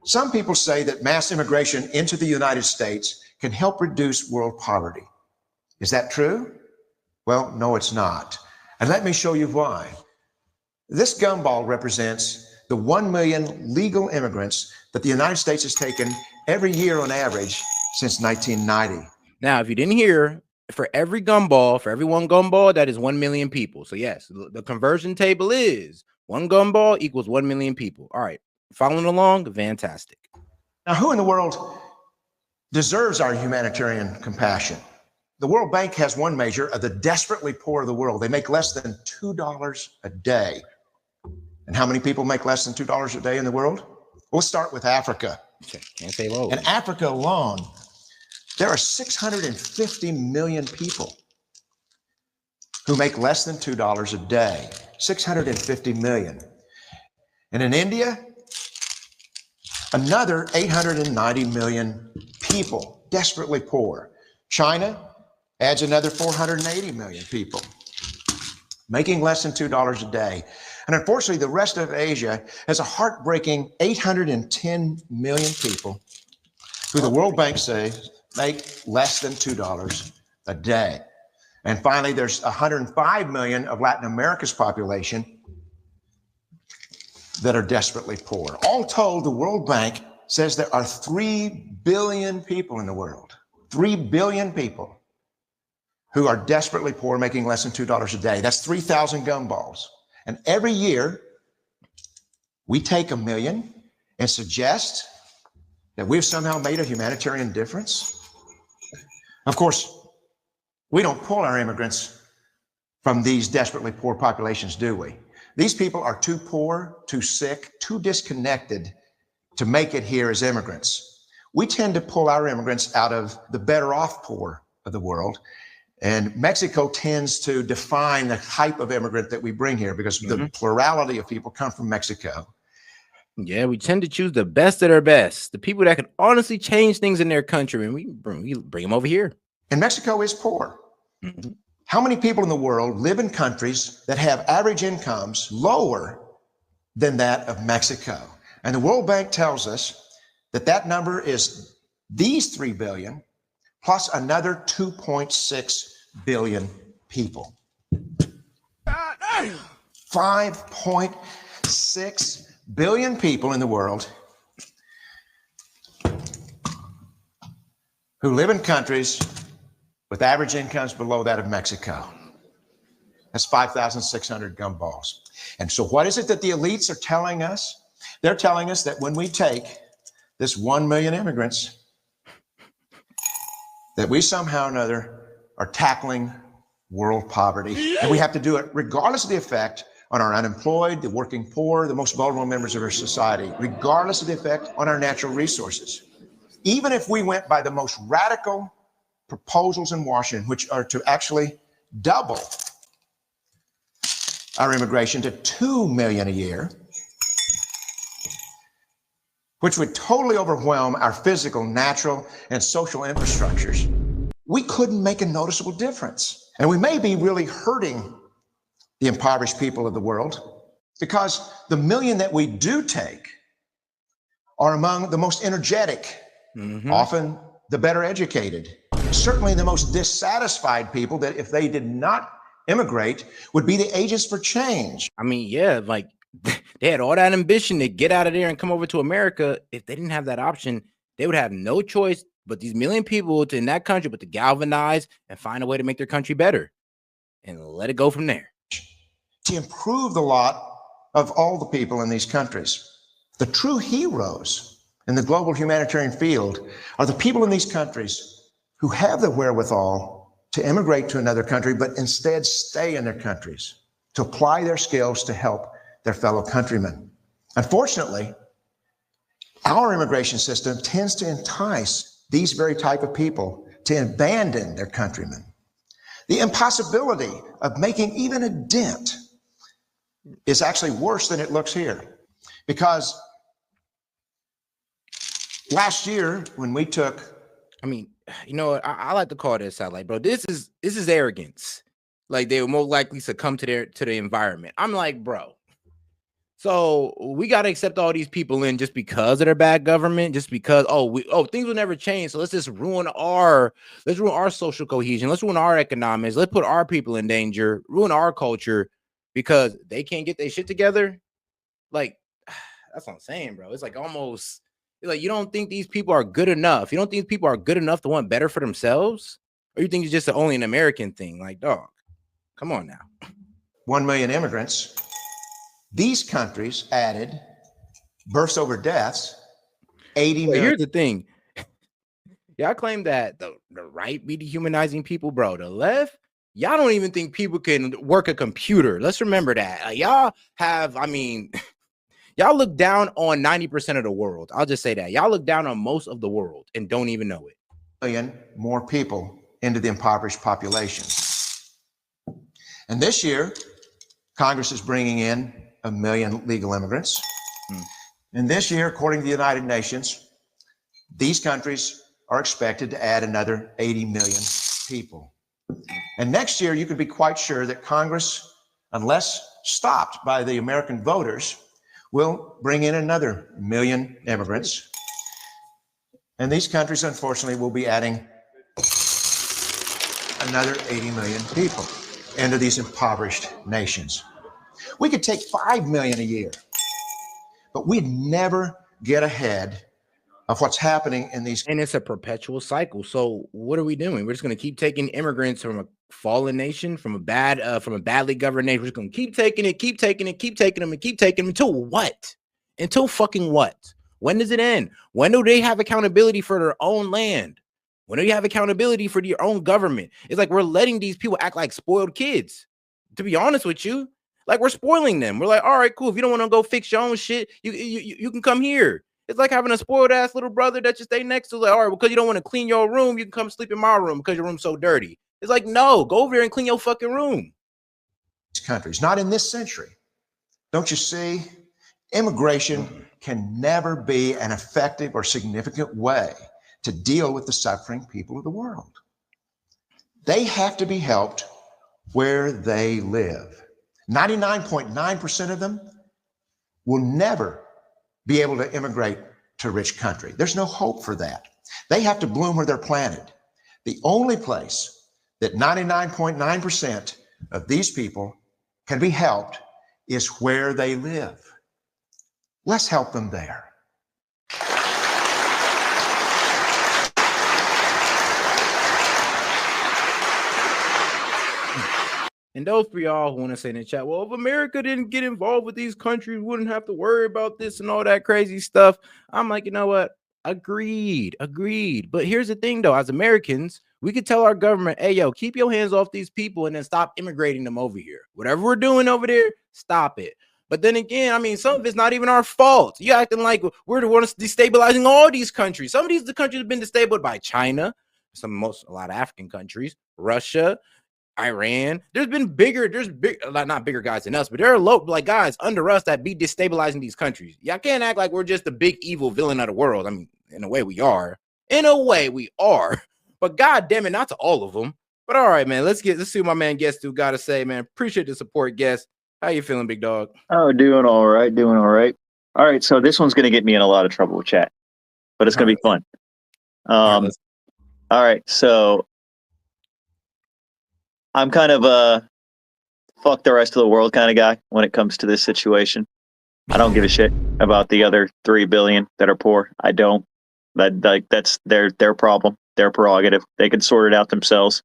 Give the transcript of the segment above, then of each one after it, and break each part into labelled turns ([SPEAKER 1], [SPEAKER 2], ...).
[SPEAKER 1] Some people say that mass immigration into the United States can help reduce world poverty. Is that true? Well, no, it's not. And let me show you why. This gumball represents the 1 million legal immigrants that the United States has taken every year on average since 1990.
[SPEAKER 2] Now, if you didn't hear, for every gumball, for every one gumball, that is 1 million people. So yes, the conversion table is one gumball equals 1 million people. All right, following along, fantastic.
[SPEAKER 1] Now, who in the world deserves our humanitarian compassion? The World Bank has one measure of the desperately poor of the world. They make less than $2 a day. And how many people make less than $2 a day in the world? We'll start with Africa.
[SPEAKER 2] Can't say low.
[SPEAKER 1] In Africa alone, there are 650 million people who make less than $2 a day. 650 million. And in India, another 890 million people desperately poor. China adds another 480 million people making less than $2 a day. And unfortunately, the rest of Asia has a heartbreaking 810 million people who the World Bank says make less than $2 a day. And finally, there's 105 million of Latin America's population that are desperately poor. All told, the World Bank says there are 3 billion people in the world, 3 billion people who are desperately poor, making less than $2 a day. That's 3,000 gumballs. And every year, we take 1 million and suggest that we've somehow made a humanitarian difference. Of course, we don't pull our immigrants from these desperately poor populations, do we? These people are too poor, too sick, too disconnected to make it here as immigrants. We tend to pull our immigrants out of the better off poor of the world. And Mexico tends to define the type of immigrant that we bring here because the plurality of people come from Mexico.
[SPEAKER 2] Yeah, we tend to choose the best of their best, the people that can honestly change things in their country, and we bring them over here.
[SPEAKER 1] And Mexico is poor. How many people in the world live in countries that have average incomes lower than that of Mexico? And the World Bank tells us that that number is these 3 billion plus another 2.6 billion people. 5.6 billion people in the world who live in countries with average incomes below that of Mexico. That's 5,600 gumballs. And so what is it that the elites are telling us? They're telling us that when we take this 1 million immigrants, that we somehow or another are tackling world poverty. And we have to do it regardless of the effect on our unemployed, the working poor, the most vulnerable members of our society, regardless of the effect on our natural resources. Even if we went by the most radical proposals in Washington, which are to actually double our immigration to 2 million a year, which would totally overwhelm our physical, natural, and social infrastructures, we couldn't make a noticeable difference. And we may be really hurting the impoverished people of the world because the million that we do take are among the most energetic, often the better educated, certainly the most dissatisfied people that if they did not immigrate would be the agents for change.
[SPEAKER 2] I mean, yeah, like they had all that ambition to get out of there and come over to America. If they didn't have that option, they would have no choice but these million people in that country, but to galvanize and find a way to make their country better and let it go from there.
[SPEAKER 1] To improve the lot of all the people in these countries. The true heroes in the global humanitarian field are the people in these countries who have the wherewithal to immigrate to another country, but instead stay in their countries to apply their skills to help their fellow countrymen. Unfortunately, our immigration system tends to entice these very type of people to abandon their countrymen. The impossibility of making even a dent is actually worse than it looks here. Because last year when we took,
[SPEAKER 2] I mean, you know, I like to call this out, like, bro, this is arrogance. Like, they were more likely to succumb to the environment. I'm like, bro, So we got to accept all these people in just because of their bad government, just because things will never change. So let's just ruin our social cohesion. Let's ruin our economics. Let's put our people in danger, ruin our culture because they can't get their shit together. Like that's what I'm saying, bro. It's like almost like you don't think these people are good enough. You don't think people are good enough to want better for themselves, or you think it's just only an American thing? Like, dog, come on now.
[SPEAKER 1] 1 million immigrants. These countries added births over deaths, 80 million.
[SPEAKER 2] Here's the thing. Y'all claim that the right be dehumanizing people, bro. The left, y'all don't even think people can work a computer. Let's remember that. Y'all have, y'all look down on 90% of the world. I'll just say that. Y'all look down on most of the world and don't even know it.
[SPEAKER 1] Million more people into the impoverished population. And this year, Congress is bringing in 1 million legal immigrants. And this year, according to the United Nations, these countries are expected to add another 80 million people. And next year, you can be quite sure that Congress, unless stopped by the American voters, will bring in another 1 million immigrants. And these countries, unfortunately, will be adding another 80 million people into these impoverished nations. We could take 5 million a year, but we'd never get ahead of what's happening in these.
[SPEAKER 2] And it's a perpetual cycle. So what are we doing? We're just going to keep taking immigrants from a fallen nation, from a badly governed nation. We're just going to keep taking them, and keep taking them until what? Until fucking what? When does it end? When do they have accountability for their own land? When do you have accountability for your own government? It's like we're letting these people act like spoiled kids. To be honest with you, like we're spoiling them. We're like, all right, cool. If you don't want to go fix your own shit, you can come here. It's like having a spoiled ass little brother that you stay next to. Like, all right, because you don't want to clean your room, you can come sleep in my room because your room's so dirty. It's like, no, go over here and clean your fucking room.
[SPEAKER 1] Countries, not in this century. Don't you see? Immigration can never be an effective or significant way to deal with the suffering people of the world. They have to be helped where they live. 99.9% of them will never be able to immigrate to a rich country. There's no hope for that. They have to bloom where they're planted. The only place that 99.9% of these people can be helped is where they live. Let's help them there.
[SPEAKER 2] And those for y'all who want to say in the chat, well, if America didn't get involved with these countries, we wouldn't have to worry about this and all that crazy stuff. I'm like, you know what? Agreed. But here's the thing, though. As Americans, we could tell our government, hey, yo, keep your hands off these people and then stop immigrating them over here. Whatever we're doing over there, stop it. But then again, some of it's not even our fault. You acting like we're the ones destabilizing all these countries. Some of these countries have been destabilized by China, a lot of African countries, Russia, Iran. There's not bigger guys than us, but there are guys under us that be destabilizing these countries. Y'all can't act like we're just the big evil villain of the world. In a way we are. But god damn it, not to all of them. But all right, man, let's see what my man Guest Dude got to say, man. Appreciate the support, Guest. How you feeling, big dog?
[SPEAKER 3] Oh, doing all right. All right, so this one's going to get me in a lot of trouble with chat, but it's going to be fun. All right, so I'm kind of a fuck the rest of the world kind of guy when it comes to this situation. I don't give a shit about the other 3 billion that are poor. I don't. That's their problem, their prerogative. They can sort it out themselves.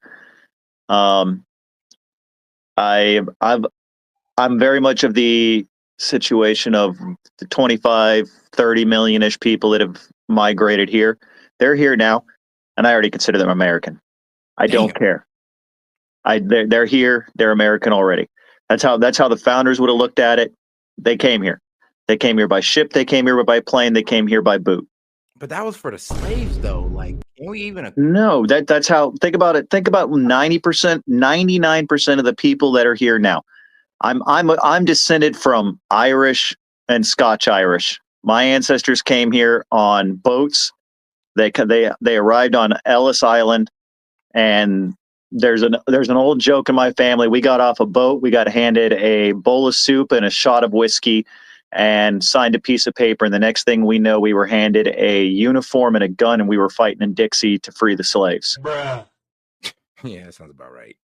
[SPEAKER 3] I'm very much of the situation of the 25, 30 million-ish people that have migrated here. They're here now, and I already consider them American. I don't care. They're here. They're American already. That's how the founders would have looked at it. They came here. They came here by ship. They came here by plane. They came here by boat.
[SPEAKER 2] But that was for the slaves, though. Like, can we even?
[SPEAKER 3] No, that's how. Think about it. Think about 90%, 99% of the people that are here now. I'm descended from Irish and Scotch Irish. My ancestors came here on boats. They arrived on Ellis Island, and there's an old joke in my family. We got off a boat. We got handed a bowl of soup and a shot of whiskey, and signed a piece of paper. And the next thing we know, we were handed a uniform and a gun, and we were fighting in Dixie to free the slaves.
[SPEAKER 2] Bruh. Yeah, that sounds about right.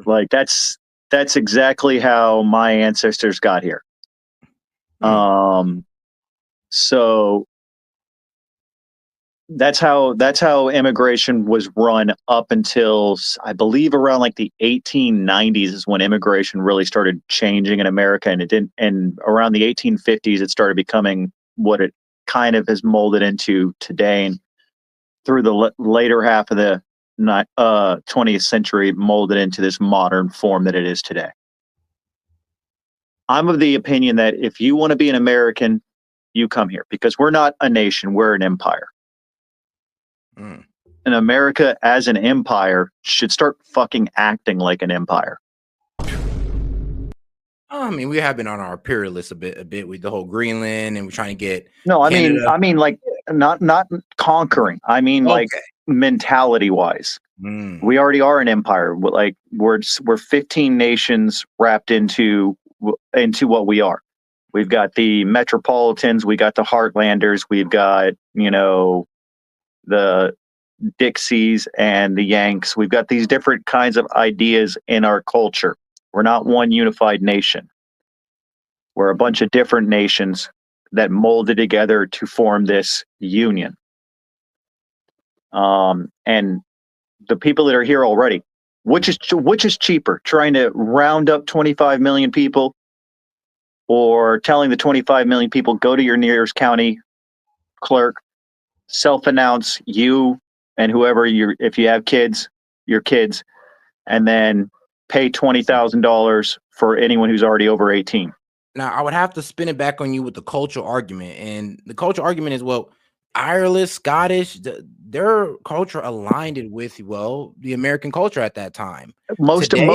[SPEAKER 3] Like that's exactly how my ancestors got here. So that's how immigration was run up until, I believe, around like the 1890s is when immigration really started changing in America, and it didn't. And around the 1850s, it started becoming what it kind of has molded into today. And through the later half of the 20th century, molded into this modern form that it is today. I'm of the opinion that if you want to be an American, you come here, because we're not a nation, we're an empire. And America as an empire should start fucking acting like an empire.
[SPEAKER 2] I mean, we have been on our imperialists a bit with the whole Greenland, and we're trying to get
[SPEAKER 3] Canada. I mean like not conquering. I mean like mentality wise. We already are an empire. Like we're 15 nations wrapped into what we are. We've got the metropolitans, we got the heartlanders, we've got, the Dixies and the Yanks. We've got these different kinds of ideas in our culture. We're not one unified nation. We're a bunch of different nations that molded together to form this union. And the people that are here already, which is cheaper, trying to round up 25 million people, or telling the 25 million people, go to your nearest county clerk, self-announce you and whoever if you have kids, your kids, and then pay $20,000 for anyone who's already over 18.
[SPEAKER 2] Now, I would have to spin it back on you with the cultural argument. And the cultural argument is, well, Irish, Scottish, their culture aligned it with, the American culture at that time.
[SPEAKER 3] Most of the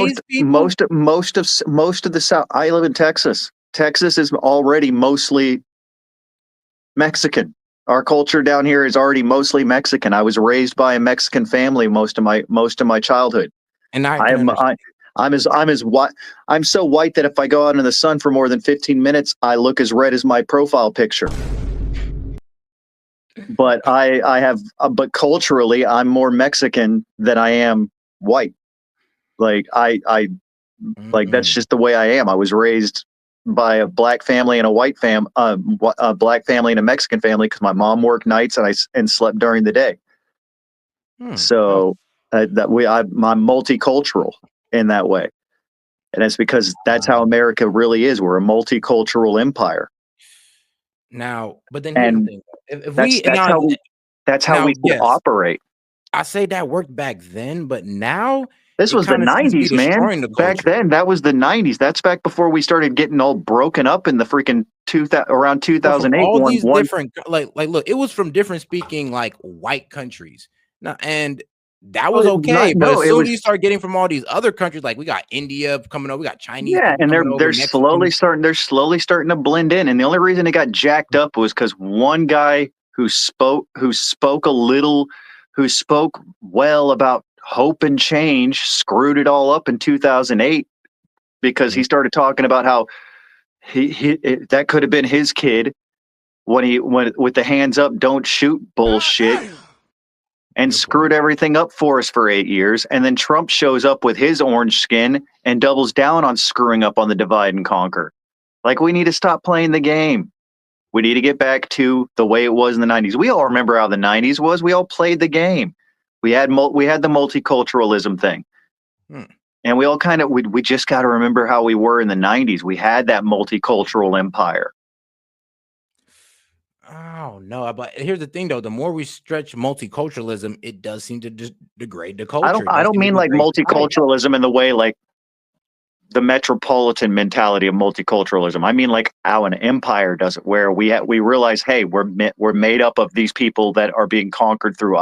[SPEAKER 3] South. I live in Texas. Texas is already mostly Mexican. Our culture down here is already mostly Mexican. I was raised by a Mexican family most of my childhood.
[SPEAKER 2] And
[SPEAKER 3] I'm so white that if I go out in the sun for more than 15 minutes, I look as red as my profile picture. But but culturally, I'm more Mexican than I am white. Like like that's just the way I am. I was raised by a black family and a white a black family and a Mexican family, because my mom worked nights and slept during the day. So I'm multicultural in that way, and it's because that's how America really is. We're a multicultural empire.
[SPEAKER 2] Now, but then here's the thing:
[SPEAKER 3] that's how we operate.
[SPEAKER 2] I say that worked back then, but now
[SPEAKER 3] this was the 90s, man. Back then, that was the 90s. That's back before we started getting all broken up in the freaking around 2008.
[SPEAKER 2] All these different, like, look, it was from different speaking, like, white countries. Now, and that was okay. But as soon as you start getting from all these other countries, like we got India coming over, we got Chinese.
[SPEAKER 3] Yeah, and they're slowly starting to blend in. And the only reason it got jacked up was because one guy who spoke well about hope and change screwed it all up in 2008, because he started talking about how that could have been his kid when he went with the hands up, don't shoot bullshit, and screwed everything up for us for 8 years. And then Trump shows up with his orange skin and doubles down on screwing up on the divide and conquer. Like, we need to stop playing the game. We need to get back to the way it was in the 90s. We all remember how the 90s was. We all played the game. We had the multiculturalism thing. And we all we just got to remember how we were in the 90s. We had that multicultural empire.
[SPEAKER 2] Oh, no. But here's the thing, though. The more we stretch multiculturalism, it does seem to degrade the culture.
[SPEAKER 3] I don't mean like multiculturalism in the way like the metropolitan mentality of multiculturalism. I mean like how an empire does it, where we realize, hey, we're made up of these people that are being conquered through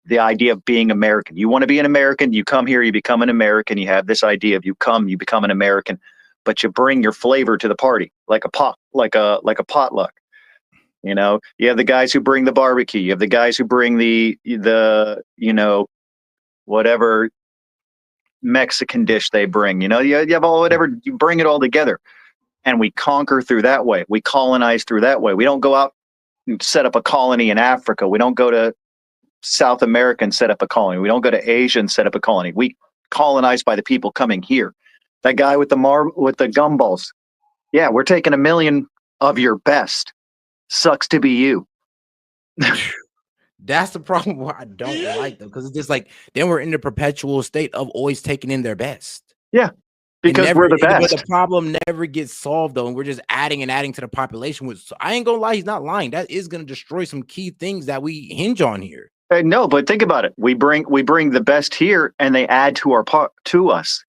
[SPEAKER 3] the idea of being American. You want to be an American, you come here, you become an American. You have this idea of you become an American, but you bring your flavor to the party, like a potluck. You have the guys who bring the barbecue. You have the guys who bring the whatever Mexican dish they bring. You have all whatever. You bring it all together. and we conquer through that way. We colonize through that way. We don't go out and set up a colony in Africa. We don't go to South America and set up a colony. We don't go to Asia and set up a colony. We colonize by the people coming here. That guy with the gumballs. Yeah, we're taking 1 million of your best. Sucks to be you.
[SPEAKER 2] That's the problem why I don't like them, because it's just like then we're in the perpetual state of always taking in their best.
[SPEAKER 3] Yeah, because
[SPEAKER 2] never,
[SPEAKER 3] we're the best.
[SPEAKER 2] But the problem never gets solved though, and we're just adding and adding to the population. Which I ain't gonna lie, he's not lying. That is gonna destroy some key things that we hinge on here.
[SPEAKER 3] No, but think about it. We bring the best here, and they add to us.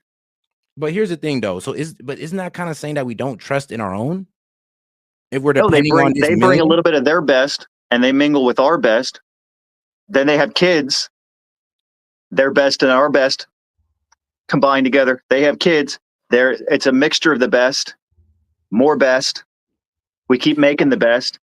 [SPEAKER 2] But here's the thing, though. Isn't that kind of saying that we don't trust in our own? If we're
[SPEAKER 3] No,
[SPEAKER 2] depending on
[SPEAKER 3] they bring a little bit of their best, and they mingle with our best. Then they have kids. Their best and our best combined together. They have kids. It's a mixture of the best, more best. We keep making the best.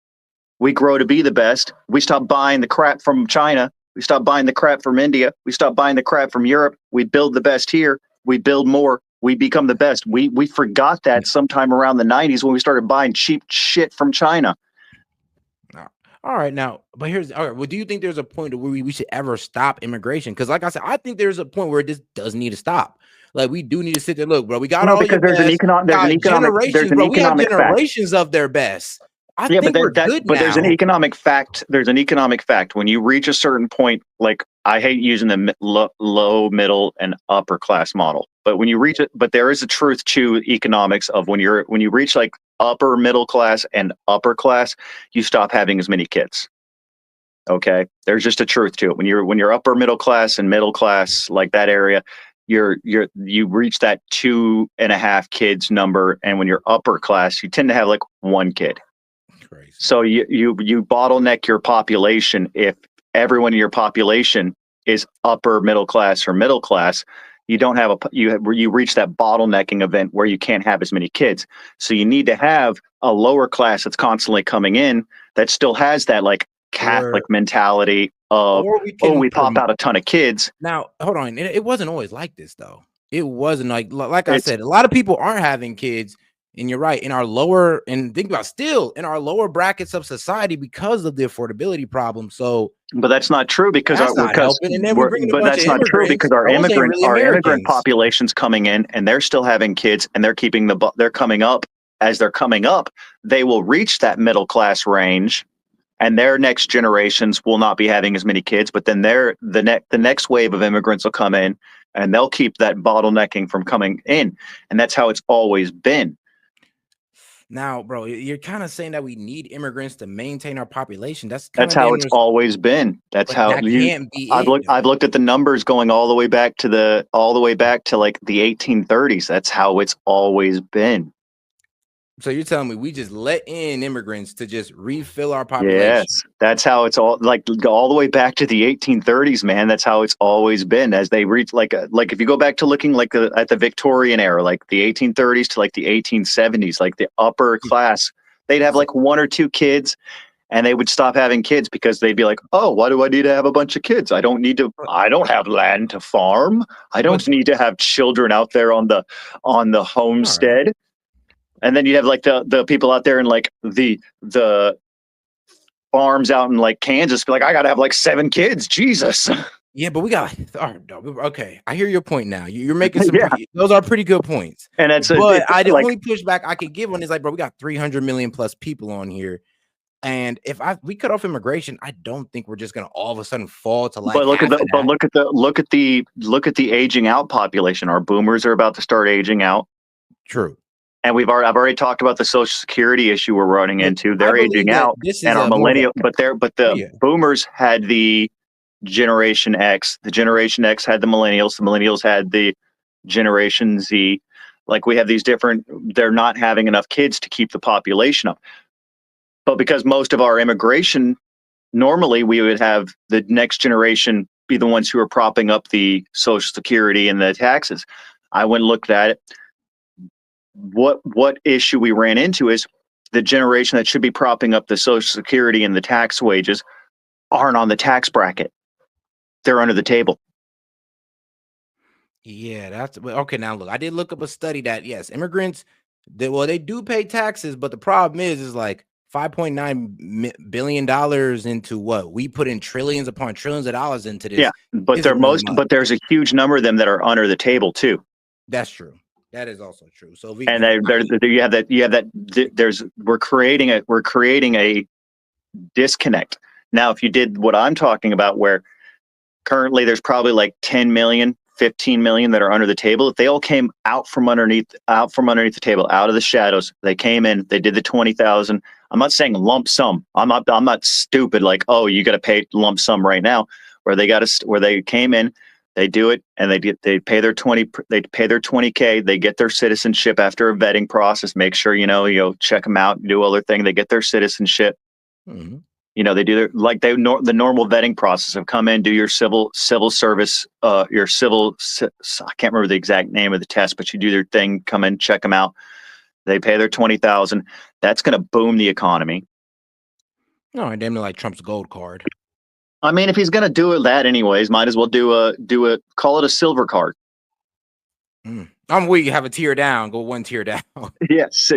[SPEAKER 3] We grow to be the best. We stop buying the crap from China. We stop buying the crap from India. We stop buying the crap from Europe. We build the best here. We build more. We become the best. We forgot that sometime around the 90s when we started buying cheap shit from China.
[SPEAKER 2] All right, now, but here's all right. Well, do you think there's a point where we should ever stop immigration? Because, like I said, I think there's a point where this does need to stop. Like, we do need to sit there. Look, bro, we got all your best. There's an economic generations of their best. I think we're good now.
[SPEAKER 3] But there's an economic fact. There's an economic fact. When you reach a certain point, like I hate using the low, middle, and upper class model. But when you reach it, but there is a truth to economics of when you reach like upper middle class and upper class, you stop having as many kids. Okay, there's just a truth to it. When you're upper middle class and middle class, like that area, you reach that 2.5 kids number, and when you're upper class, you tend to have like 1 kid.
[SPEAKER 2] Crazy.
[SPEAKER 3] So you bottleneck your population if everyone in your population is upper middle class or middle class. You don't have you reach that bottlenecking event where you can't have as many kids. So you need to have a lower class that's constantly coming in that still has that like Catholic mentality of we pop out a ton of kids.
[SPEAKER 2] Now, hold on. It wasn't always like this though. It wasn't like I said, a lot of people aren't having kids. And you're right, in our lower, and think about still in our lower brackets of society because of the affordability problem. So,
[SPEAKER 3] but that's not true because our immigrant population's coming in and they're still having kids and they're coming up. As they're coming up, they will reach that middle class range, and their next generations will not be having as many kids. But then the next wave of immigrants will come in, and they'll keep that bottlenecking from coming in, and that's how it's always been.
[SPEAKER 2] Now, bro, you're kind of saying that we need immigrants to maintain our population. That's
[SPEAKER 3] how it's always been. That's how I've looked at the numbers going all the way back to like the 1830s. That's how it's always been.
[SPEAKER 2] So you're telling me we just let in immigrants to just refill our population?
[SPEAKER 3] Yes, that's how it's all all the way back to the 1830s, man. That's how it's always been. As they reach like if you go back to looking at the Victorian era, like the 1830s to like the 1870s, like the upper class, they'd have like 1 or 2 kids, and they would stop having kids because they'd be like, oh, why do I need to have a bunch of kids? I don't have land to farm. I don't need to have children out there on the homestead. Right. And then you have like the people out there in like the farms out in like Kansas, be like, I gotta have like 7 kids. Jesus.
[SPEAKER 2] Yeah, but we got okay. I hear your point now. You're making some those are pretty good points. And the only pushback I could give on is like, bro, we got 300 million plus people on here. And if we cut off immigration, I don't think we're just gonna all of a sudden fall to like.
[SPEAKER 3] But look at the aging out population. Our boomers are about to start aging out.
[SPEAKER 2] True.
[SPEAKER 3] And I've already talked about the Social Security issue we're running into. They're aging out, and our millennial, but the boomers had the Generation X. The Generation X had the millennials. The millennials had the Generation Z. Like we have these different. They're not having enough kids to keep the population up. But because most of our immigration, normally we would have the next generation be the ones who are propping up the Social Security and the taxes. I went and looked at it. What issue we ran into is the generation that should be propping up the Social Security and the tax wages aren't on the tax bracket. They're under the table.
[SPEAKER 2] Yeah, that's okay. Now look, I did look up a study that yes, immigrants They do pay taxes, but the problem is like $5.9 billion into what we put in trillions upon trillions of dollars into this.
[SPEAKER 3] Yeah, but there's a huge number of them that are under the table too.
[SPEAKER 2] That's true. That is also true. So
[SPEAKER 3] And you have that. We're creating a disconnect. Now, if you did what I'm talking about, where currently there's probably like 10 million, 15 million that are under the table. If they all came out from underneath the table, out of the shadows, they came in, they did the 20,000. I'm not saying lump sum. I'm not stupid. Like, oh, you got to pay lump sum right now. Where they came in, they do it, and they pay their 20K. They get their citizenship after a vetting process. Make sure check them out, do other thing. They get their citizenship.
[SPEAKER 2] Mm-hmm.
[SPEAKER 3] They do the normal vetting process of come in, do your civil service, I can't remember the exact name of the test, but you do their thing, come in, check them out. They pay their 20,000. That's going to boom the economy.
[SPEAKER 2] No, and damn like Trump's gold card.
[SPEAKER 3] I mean, if he's going to do that anyways, might as well call it a silver card.
[SPEAKER 2] I'm weak. Have a tier down. Go one tier down.
[SPEAKER 3] Yeah, so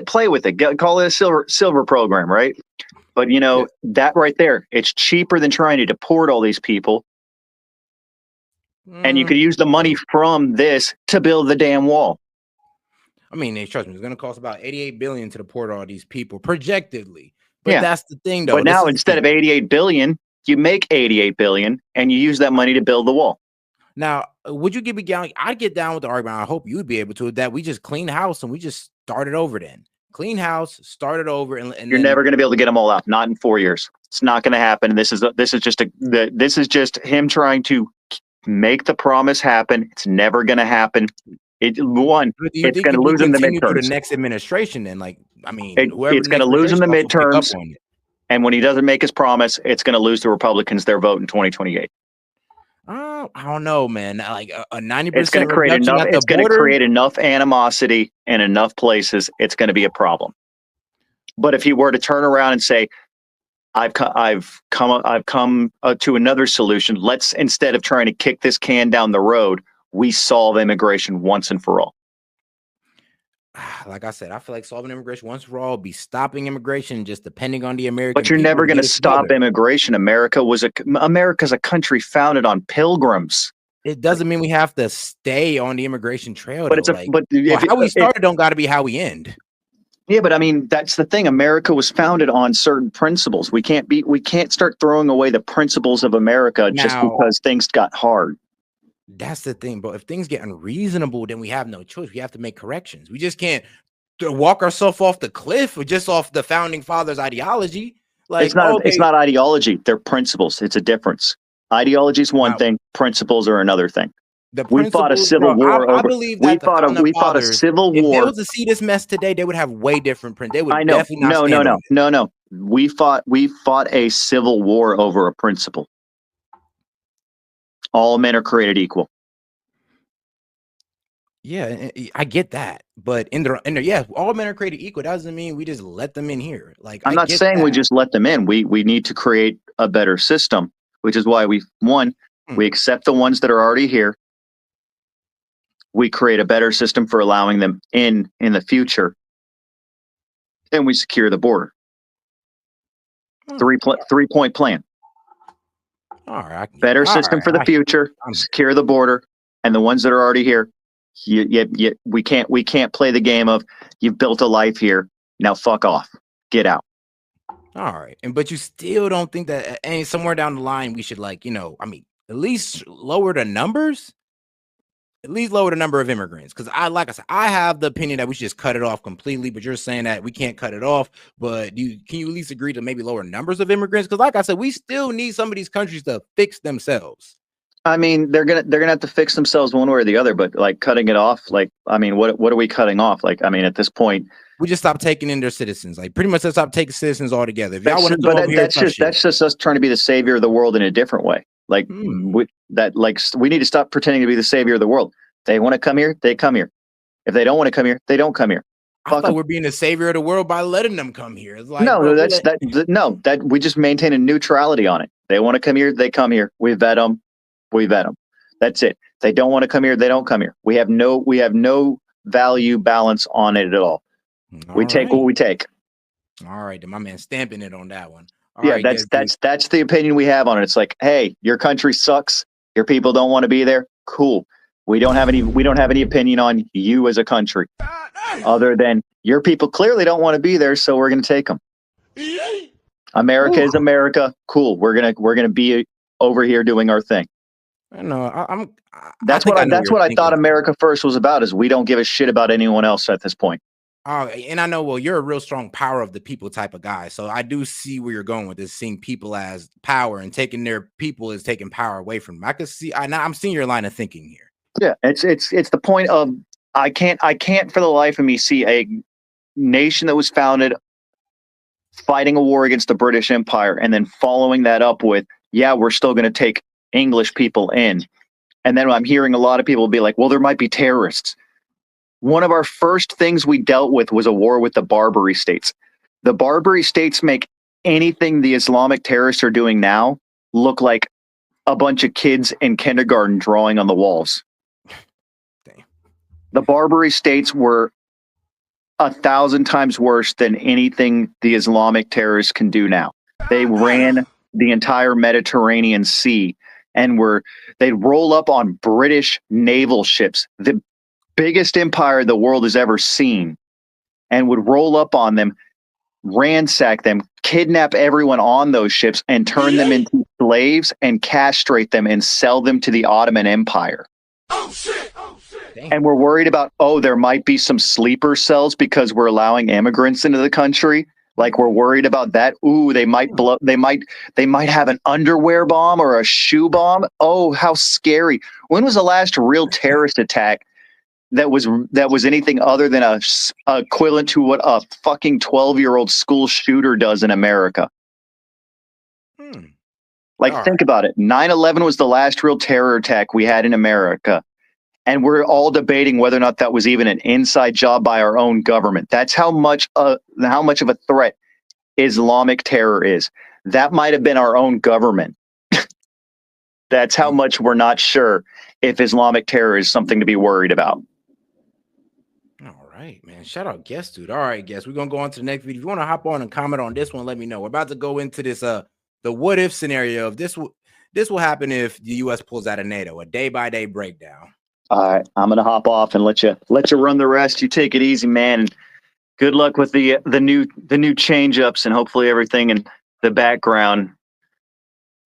[SPEAKER 3] play with it. Call it a silver program, right? But that right there, it's cheaper than trying to deport all these people, and you could use the money from this to build the damn wall.
[SPEAKER 2] I mean, trust me, it's going to cost about $88 billion to deport all these people projectedly. But that's the thing, though.
[SPEAKER 3] But now instead of $88 billion, you make $88 billion, and you use that money to build the wall.
[SPEAKER 2] Now, would you give me down? I'd get down with the argument. I hope you would be able to, that we just clean house and we just started over then. Clean house, started over, and
[SPEAKER 3] you're never going to be able to get them all out. Not in 4 years. It's not going to happen. This is just him trying to make the promise happen. It's never going to happen. It's going to lose in the midterms.
[SPEAKER 2] The next administration, then,
[SPEAKER 3] it's going to lose in the midterms. And when he doesn't make his promise, it's going to lose the Republicans their vote in 2028.
[SPEAKER 2] I don't know, man. Like a 90%.
[SPEAKER 3] It's going to create enough. It's going to create enough animosity in enough places. It's going to be a problem. But if he were to turn around and say, "I've come to another solution. Let's, instead of trying to kick this can down the road, we solve immigration once and for all."
[SPEAKER 2] Like I said, I feel like solving immigration once for all would be stopping immigration, just depending on the American.
[SPEAKER 3] But you're never going to stop immigration. America's a country founded on pilgrims.
[SPEAKER 2] It doesn't mean we have to stay on the immigration trail.
[SPEAKER 3] But
[SPEAKER 2] how we started don't got to be how we end.
[SPEAKER 3] Yeah, but I mean, that's the thing. America was founded on certain principles. We can't start throwing away the principles of America just because things got hard.
[SPEAKER 2] That's the thing, but if things get unreasonable, then we have no choice. We have to make corrections. We just can't walk ourselves off the cliff or just off the founding fathers' ideology. Like,
[SPEAKER 3] it's not ideology; they're principles. It's a difference. Ideology is one thing; principles are another thing. We fought a civil war.
[SPEAKER 2] I believe that
[SPEAKER 3] we fought a civil war.
[SPEAKER 2] If they was to see this mess today, they would have way different print. They would.
[SPEAKER 3] I know.
[SPEAKER 2] Definitely not
[SPEAKER 3] No. We fought a civil war over a principle. All men are created equal.
[SPEAKER 2] Yeah, I get that, but all men are created equal. That doesn't mean we just let them in here. Like,
[SPEAKER 3] I'm not saying we just let them in. We need to create a better system, which is why we accept the ones that are already here. We create a better system for allowing them in the future, and we secure the border. 3-point plan.
[SPEAKER 2] All right.
[SPEAKER 3] Better system for the future. Secure the border, and the ones that are already here. We can't play the game of, you've built a life here, now fuck off, get out.
[SPEAKER 2] All right, but you still don't think that somewhere down the line we should, at least lower the numbers, at least lower the number of immigrants? Because I have the opinion that we should just cut it off completely, but you're saying that we can't cut it off. But can you at least agree to maybe lower numbers of immigrants? Because like I said, we still need some of these countries to fix themselves.
[SPEAKER 3] I mean, they're gonna have to fix themselves one way or the other. But cutting it off, what are we cutting off? At this point,
[SPEAKER 2] we just stop taking in their citizens. Pretty much, let's stop taking citizens altogether. If y'all want to go over here,
[SPEAKER 3] that's just us trying to be the savior of the world in a different way. We need to stop pretending to be the savior of the world. They want to come here, they come here. If they don't want to come here, they don't come here.
[SPEAKER 2] I thought we're being the savior of the world by letting them come here. It's like,
[SPEAKER 3] that we just maintain a neutrality on it. They want to come here, they come here. We vet them. That's it. They don't want to come here, they don't come here. We have no value balance on it at all. We take what we take.
[SPEAKER 2] All right, then my man stamping it on that one. All
[SPEAKER 3] Yeah,
[SPEAKER 2] right,
[SPEAKER 3] that's the opinion we have on it. It's like, hey, your country sucks. Your people don't want to be there. Cool. We don't have any opinion on you as a country, other than your people clearly don't want to be there, so we're going to take them. America is America. Cool. We're gonna be over here doing our thing.
[SPEAKER 2] I know.
[SPEAKER 3] That's what I thought America First was about. Is we don't give a shit about anyone else at this point.
[SPEAKER 2] Oh, and I know, well, you're a real strong power of the people type of guy. So I do see where you're going with this, seeing people as power and taking their people is taking power away from them. I could see, I'm seeing your line of thinking here.
[SPEAKER 3] Yeah, it's the point of I can't for the life of me see a nation that was founded fighting a war against the British Empire and then following that up with, yeah, we're still going to take English people in. And then I'm hearing a lot of people be like, well, there might be terrorists. One of our first things we dealt with was a war with the Barbary states. The Barbary states make anything the Islamic terrorists are doing now look like a bunch of kids in kindergarten drawing on the walls.
[SPEAKER 2] Damn.
[SPEAKER 3] The Barbary states were 1,000 times worse than anything the Islamic terrorists can do now. They ran the entire Mediterranean Sea and they'd roll up on British naval ships, the biggest empire the world has ever seen, and would roll up on them, ransack them, kidnap everyone on those ships, and turn them into slaves and castrate them and sell them to the Ottoman Empire.
[SPEAKER 4] Oh shit! Oh shit!
[SPEAKER 3] And we're worried about, there might be some sleeper cells because we're allowing immigrants into the country. Like we're worried about that. Ooh, they might blow. They might have an underwear bomb or a shoe bomb. Oh, how scary! When was the last real terrorist attack that was anything other than a equivalent to what a fucking 12-year-old school shooter does in America? Think about it. 9/11 was the last real terror attack we had in America. And we're all debating whether or not that was even an inside job by our own government. That's how much of a threat Islamic terror is. That might have been our own government. That's how much we're not sure if Islamic terror is something to be worried about.
[SPEAKER 2] All right, man. Shout out guest, dude. All right, guest. We're gonna go on to the next video. If you want to hop on and comment on this one, let me know. We're about to go into this the what if scenario of this will happen if the US pulls out of NATO, a day-by-day breakdown.
[SPEAKER 3] All right, I'm gonna hop off and let you run the rest. You take it easy, man. And good luck with the new change ups, and hopefully everything in the background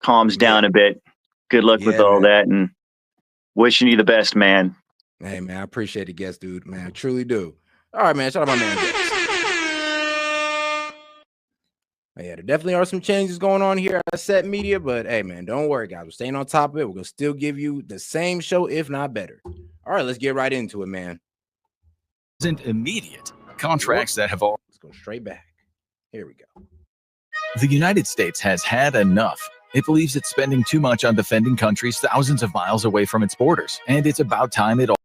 [SPEAKER 3] calms down a bit. Good luck with all that, and wishing you the best, man.
[SPEAKER 2] Hey, man, I appreciate it, guest, dude. Man, I truly do. All right, man. Shout out my man. Yeah, there definitely are some changes going on here at S.E.T Media, but hey, man, don't worry, guys. We're staying on top of it. We're gonna still give you the same show, if not better. All right, let's get right into it, man.
[SPEAKER 5] Isn't immediate contracts that have all.
[SPEAKER 2] Let's go straight back. Here we go.
[SPEAKER 5] The United States has had enough. It believes it's spending too much on defending countries thousands of miles away from its borders, and it's about time it all.